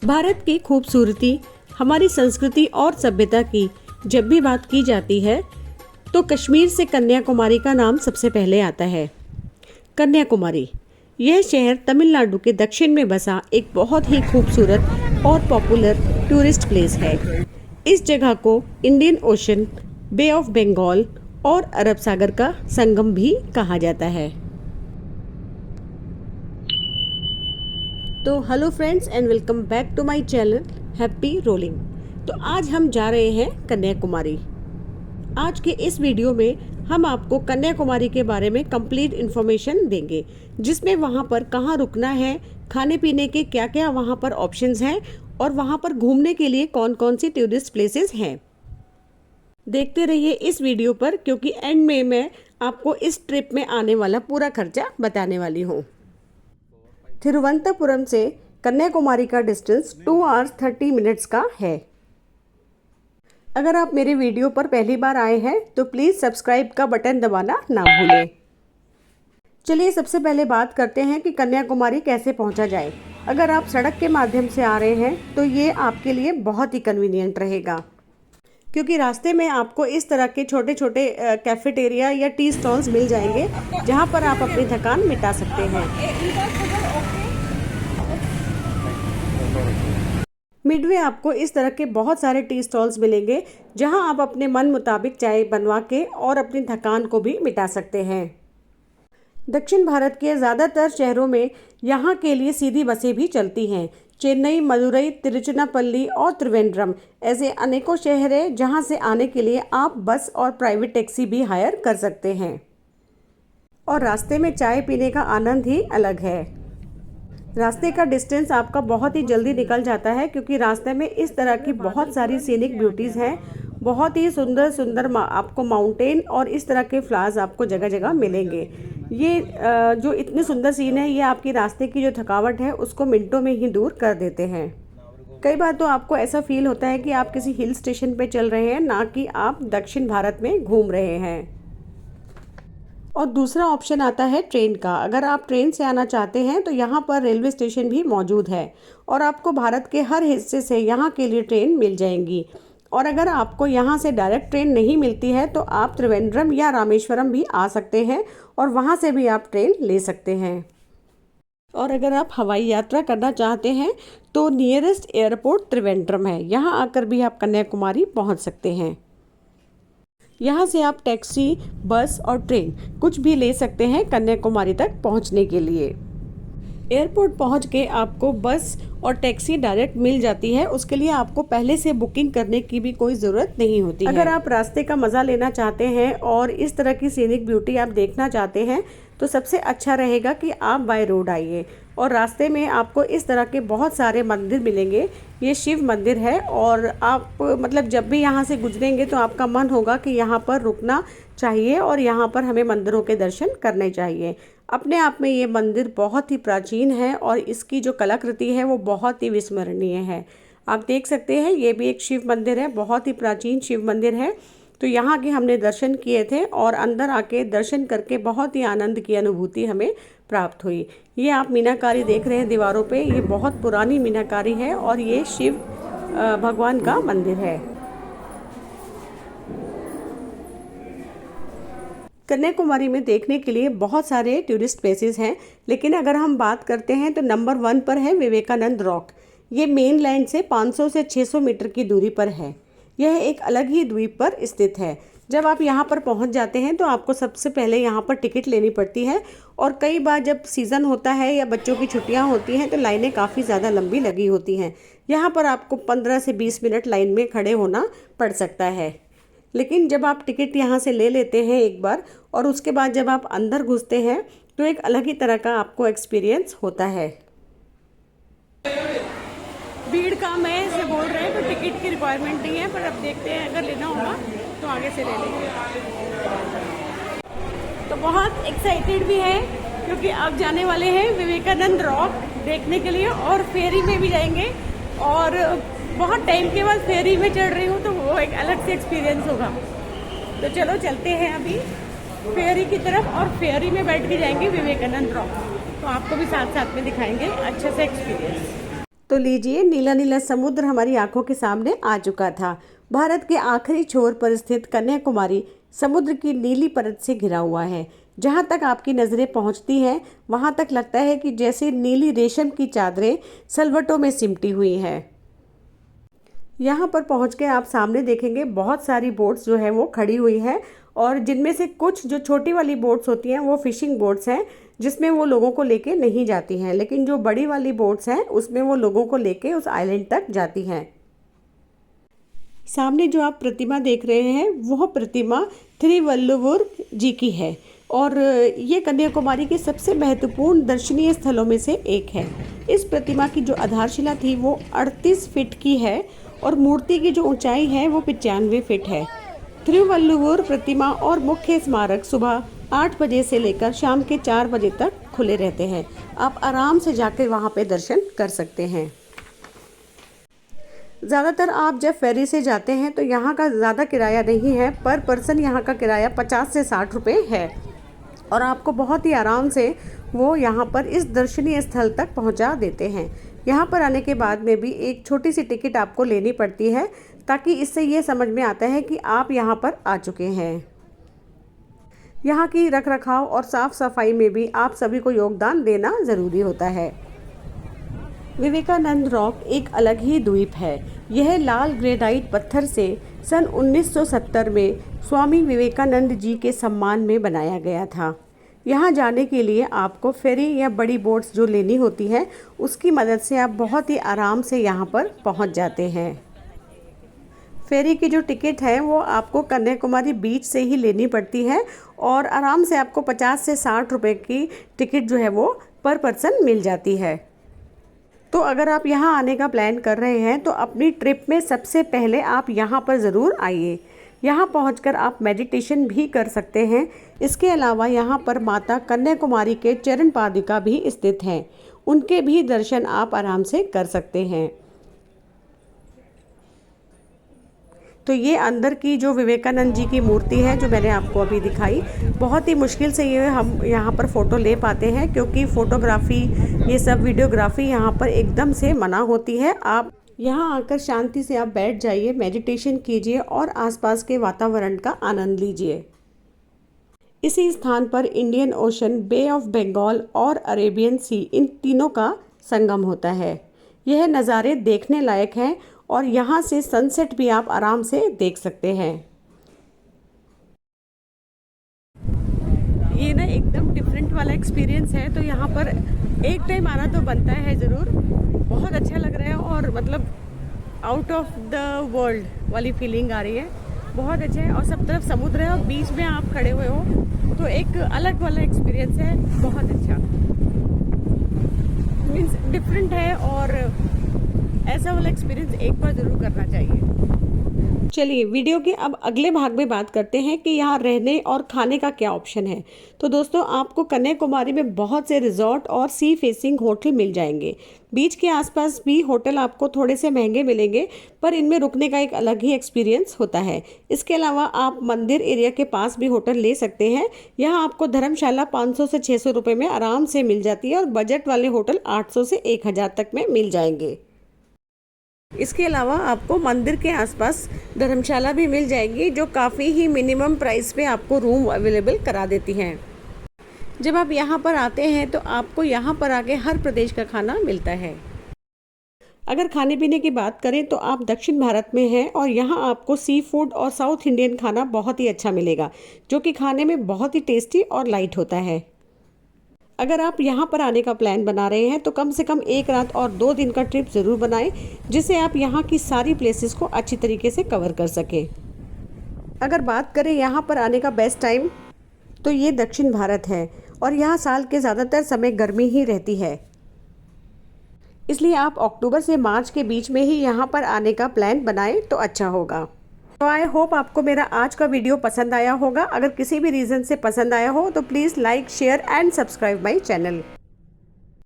भारत की खूबसूरती, हमारी संस्कृति और सभ्यता की जब भी बात की जाती है तो कश्मीर से कन्याकुमारी का नाम सबसे पहले आता है। कन्याकुमारी यह शहर तमिलनाडु के दक्षिण में बसा एक बहुत ही खूबसूरत और पॉपुलर टूरिस्ट प्लेस है। इस जगह को Indian Ocean, bay of Bengal और अरब सागर का संगम भी कहा जाता है। तो hello friends and welcome back to my channel happy rolling. तो आज हम जा रहे हैं कन्याकुमारी। आज के इस वीडियो में हम आपको कन्याकुमारी के बारे में कंप्लीट इन्फॉर्मेशन देंगे, जिसमें वहाँ पर कहाँ रुकना है, खाने पीने के क्या क्या वहाँ पर ऑप्शंस हैं और वहाँ पर घूमने के लिए कौन कौन सी टूरिस्ट प्लेसेस हैं। देखते रहिए इस वीडियो पर, क्योंकि एंड में मैं आपको इस ट्रिप में आने वाला पूरा खर्चा बताने वाली हूँ। तिरुवनंतपुरम से कन्याकुमारी का डिस्टेंस 2 आवर्स 30 मिनट्स का है। अगर आप मेरे वीडियो पर पहली बार आए हैं तो प्लीज़ सब्सक्राइब का बटन दबाना ना भूलें। चलिए सबसे पहले बात करते हैं कि कन्याकुमारी कैसे पहुंचा जाए। अगर आप सड़क के माध्यम से आ रहे हैं तो ये आपके लिए बहुत ही कन्वीनियंट रहेगा, क्योंकि रास्ते में आपको इस तरह के छोटे छोटे कैफेटेरिया या टी स्टॉल्स मिल जाएंगे, जहां पर आप अपनी थकान मिटा सकते हैं। मिडवे आपको इस तरह के बहुत सारे टी स्टॉल्स मिलेंगे, जहां आप अपने मन मुताबिक चाय बनवा के और अपनी थकान को भी मिटा सकते हैं। दक्षिण भारत के ज़्यादातर शहरों में यहां के लिए सीधी बसें भी चलती हैं। चेन्नई, मदुरई, तिरुचिरापल्ली और त्रिवेंद्रम ऐसे अनेकों शहर हैं जहां से आने के लिए आप बस और प्राइवेट टैक्सी भी हायर कर सकते हैं। और रास्ते में चाय पीने का आनंद ही अलग है। रास्ते का डिस्टेंस आपका बहुत ही जल्दी निकल जाता है, क्योंकि रास्ते में इस तरह की बहुत सारी सीनिक ब्यूटीज़ हैं। बहुत ही सुंदर सुंदर आपको माउंटेन और इस तरह के फ्लावर्स आपको जगह जगह मिलेंगे। ये जो इतने सुंदर सीन है, ये आपकी रास्ते की जो थकावट है उसको मिनटों में ही दूर कर देते हैं। कई बार तो आपको ऐसा फील होता है कि आप किसी हिल स्टेशन पे चल रहे हैं, ना कि आप दक्षिण भारत में घूम रहे हैं। और दूसरा ऑप्शन आता है ट्रेन का। अगर आप ट्रेन से आना चाहते हैं तो यहाँ पर रेलवे स्टेशन भी मौजूद है और आपको भारत के हर हिस्से से यहाँ के लिए ट्रेन मिल जाएंगी। और अगर आपको यहाँ से डायरेक्ट ट्रेन नहीं मिलती है तो आप त्रिवेंद्रम या रामेश्वरम भी आ सकते हैं और वहाँ से भी आप ट्रेन ले सकते हैं। और अगर आप हवाई यात्रा करना चाहते हैं तो नियरेस्ट एयरपोर्ट त्रिवेंद्रम है। यहाँ आकर भी आप कन्याकुमारी पहुँच सकते हैं। यहाँ से आप टैक्सी, बस और ट्रेन कुछ भी ले सकते हैं कन्याकुमारी तक पहुँचने के लिए। एयरपोर्ट पहुँच के आपको बस और टैक्सी डायरेक्ट मिल जाती है। उसके लिए आपको पहले से बुकिंग करने की भी कोई ज़रूरत नहीं होती है। अगर आप रास्ते का मज़ा लेना चाहते हैं और इस तरह की सीनिक ब्यूटी आप देखना चाहते हैं तो सबसे अच्छा रहेगा कि आप बाय रोड आइए। और रास्ते में आपको इस तरह के बहुत सारे मंदिर मिलेंगे। ये शिव मंदिर है और आप जब भी यहाँ से गुजरेंगे तो आपका मन होगा कि यहाँ पर रुकना चाहिए और यहाँ पर हमें मंदिरों के दर्शन करने चाहिए। अपने आप में ये मंदिर बहुत ही प्राचीन है और इसकी जो कलाकृति है वो बहुत ही विस्मरणीय है। आप देख सकते हैं ये भी एक शिव मंदिर है, बहुत ही प्राचीन शिव मंदिर है। तो यहाँ के हमने दर्शन किए थे और अंदर आके दर्शन करके बहुत ही आनंद की अनुभूति हमें प्राप्त हुई। ये आप मीनाकारी देख रहे हैं दीवारों पे, ये बहुत पुरानी मीनाकारी है और ये शिव भगवान का मंदिर है। कन्याकुमारी में देखने के लिए बहुत सारे टूरिस्ट प्लेसेस हैं, लेकिन अगर हम बात करते हैं तो नंबर 1 पर है विवेकानंद रॉक। ये मेन लैंड से 500 से 600 मीटर की दूरी पर है। यह एक अलग ही द्वीप पर स्थित है। जब आप यहाँ पर पहुँच जाते हैं तो आपको सबसे पहले यहाँ पर टिकट लेनी पड़ती है और कई बार जब सीज़न होता है या बच्चों की छुट्टियाँ होती हैं तो लाइनें काफ़ी ज़्यादा लंबी लगी होती हैं। यहाँ पर आपको 15 से 20 मिनट लाइन में खड़े होना पड़ सकता है। लेकिन जब आप टिकट यहाँ से ले लेते हैं एक बार और उसके बाद जब आप अंदर घुसते हैं तो एक अलग ही तरह का आपको एक्सपीरियंस होता है। भीड़ कम है ऐसे बोल रहे हैं, तो टिकट की रिक्वायरमेंट नहीं है, पर अब देखते हैं अगर लेना होगा तो आगे से ले लेंगे। तो बहुत एक्साइटेड भी है क्योंकि अब जाने वाले हैं विवेकानंद रॉक देखने के लिए और फेरी में भी जाएंगे। और बहुत टाइम के बाद फेरी में चढ़ रही हूँ तो वो एक अलग से एक्सपीरियंस होगा। तो चलो चलते हैं अभी फेरी की तरफ और फेरी में बैठ के जाएंगे विवेकानंद रॉक। तो आपको भी साथ साथ में दिखाएंगे अच्छे से एक्सपीरियंस। तो लीजिए, नीला नीला समुद्र हमारी आंखों के सामने आ चुका था। भारत के आखिरी छोर पर स्थित कन्याकुमारी समुद्र की नीली परत से घिरा हुआ है। जहाँ तक आपकी नज़रें पहुँचती हैं, वहाँ तक लगता है कि जैसे नीली रेशम की चादरें सलवटों में सिमटी हुई है। यहाँ पर पहुँच के आप सामने देखेंगे बहुत सारी बोट्स जो है वो खड़ी हुई है, और जिनमें से कुछ जो छोटी वाली बोट्स होती हैं वो फिशिंग बोट्स हैं, जिसमें वो लोगों को लेके नहीं जाती हैं, लेकिन जो बड़ी वाली बोट्स हैं उसमें वो लोगों को लेके उस आइलैंड तक जाती हैं। सामने जो आप प्रतिमा देख रहे हैं वह प्रतिमा थिरुवल्लुवर जी की है, और ये कन्याकुमारी के सबसे महत्वपूर्ण दर्शनीय स्थलों में से एक है। इस प्रतिमा की जो आधारशिला थी वो 38 फीट की है, और मूर्ति की जो ऊंचाई है वो 95 फीट है। थिरुवल्लुवर प्रतिमा और मुख्य स्मारक सुबह 8 बजे से लेकर शाम के 4 बजे तक खुले रहते हैं। आप आराम से जाकर वहाँ पे दर्शन कर सकते हैं। ज़्यादातर आप जब फेरी से जाते हैं तो यहाँ का ज़्यादा किराया नहीं है, पर पर्सन यहाँ का किराया 50 से 60 रुपये है, और आपको बहुत ही आराम से वो यहाँ पर इस दर्शनीय स्थल तक पहुँचा देते हैं। यहाँ पर आने के बाद में भी एक छोटी सी टिकट आपको लेनी पड़ती है, ताकि इससे ये समझ में आता है कि आप यहाँ पर आ चुके हैं। यहाँ की रख रखाव और साफ़ सफाई में भी आप सभी को योगदान देना ज़रूरी होता है। विवेकानंद रॉक एक अलग ही द्वीप है। यह लाल ग्रेनाइट पत्थर से सन 1970 में स्वामी विवेकानंद जी के सम्मान में बनाया गया था। यहाँ जाने के लिए आपको फेरी या बड़ी बोट्स जो लेनी होती है उसकी मदद से आप बहुत ही आराम से यहाँ पर पहुँच जाते हैं। फेरी की जो टिकट है वो आपको कन्याकुमारी बीच से ही लेनी पड़ती है, और आराम से आपको 50 से 60 रुपये की टिकट जो है वो पर पर्सन मिल जाती है। तो अगर आप यहाँ आने का प्लान कर रहे हैं तो अपनी ट्रिप में सबसे पहले आप यहाँ पर ज़रूर आइए। यहाँ पहुँचकर आप मेडिटेशन भी कर सकते हैं। इसके अलावा यहाँ पर माता कन्याकुमारी के चरण पादुका भी स्थित हैं, उनके भी दर्शन आप आराम से कर सकते हैं। तो ये अंदर की जो विवेकानंद जी की मूर्ति है जो मैंने आपको अभी दिखाई, बहुत ही मुश्किल से ये हम यहाँ पर फ़ोटो ले पाते हैं, क्योंकि फ़ोटोग्राफ़ी ये सब वीडियोग्राफ़ी यहाँ पर एकदम से मना होती है। आप यहाँ आकर शांति से आप बैठ जाइए, मेडिटेशन कीजिए और आसपास के वातावरण का आनंद लीजिए। इसी स्थान पर Indian Ocean, bay of Bengal और अरेबियन सी, इन तीनों का संगम होता है। यह नज़ारे देखने लायक हैं, और यहाँ से सनसेट भी आप आराम से देख सकते हैं। ये ना एकदम डिफरेंट वाला एक्सपीरियंस है, तो यहाँ पर एक टाइम आना तो बनता है ज़रूर। बहुत अच्छा लग रहा है, और मतलब आउट ऑफ द वर्ल्ड वाली फीलिंग आ रही है। बहुत अच्छा है, और सब तरफ समुद्र है और बीच में आप खड़े हुए हो, तो एक अलग वाला एक्सपीरियंस है। बहुत अच्छा, मीन्स डिफरेंट है, और ऐसा वाला एक्सपीरियंस एक बार ज़रूर करना चाहिए। चलिए वीडियो के अब अगले भाग में बात करते हैं कि यहाँ रहने और खाने का क्या ऑप्शन है। तो दोस्तों, आपको कन्याकुमारी में बहुत से रिजॉर्ट और सी फेसिंग होटल मिल जाएंगे। बीच के आसपास भी होटल आपको थोड़े से महंगे मिलेंगे, पर इनमें रुकने का एक अलग ही एक्सपीरियंस होता है। इसके अलावा आप मंदिर एरिया के पास भी होटल ले सकते हैं। यहाँ आपको धर्मशाला 500 से 600 रुपये में आराम से मिल जाती है, और बजट वाले होटल 800 से 1000 तक में मिल जाएंगे। इसके अलावा आपको मंदिर के आसपास धर्मशाला भी मिल जाएगी, जो काफ़ी ही मिनिमम प्राइस पे आपको रूम अवेलेबल करा देती हैं। जब आप यहाँ पर आते हैं तो आपको यहाँ पर आके हर प्रदेश का खाना मिलता है। अगर खाने पीने की बात करें तो आप दक्षिण भारत में हैं, और यहाँ आपको सी फूड और साउथ इंडियन खाना बहुत ही अच्छा मिलेगा, जो कि खाने में बहुत ही टेस्टी और लाइट होता है। अगर आप यहाँ पर आने का प्लान बना रहे हैं तो कम से कम 1 रात और 2 दिन का ट्रिप ज़रूर बनाएं, जिससे आप यहाँ की सारी प्लेसेस को अच्छी तरीके से कवर कर सकें। अगर बात करें यहाँ पर आने का बेस्ट टाइम, तो ये दक्षिण भारत है, और यहाँ साल के ज़्यादातर समय गर्मी ही रहती है। इसलिए आप अक्टूबर से मार्च के बीच में ही यहाँ पर आने का प्लान बनाएं तो अच्छा होगा। तो आई होप आपको मेरा आज का वीडियो पसंद आया होगा। अगर किसी भी रीज़न से पसंद आया हो तो please like, share and subscribe my channel.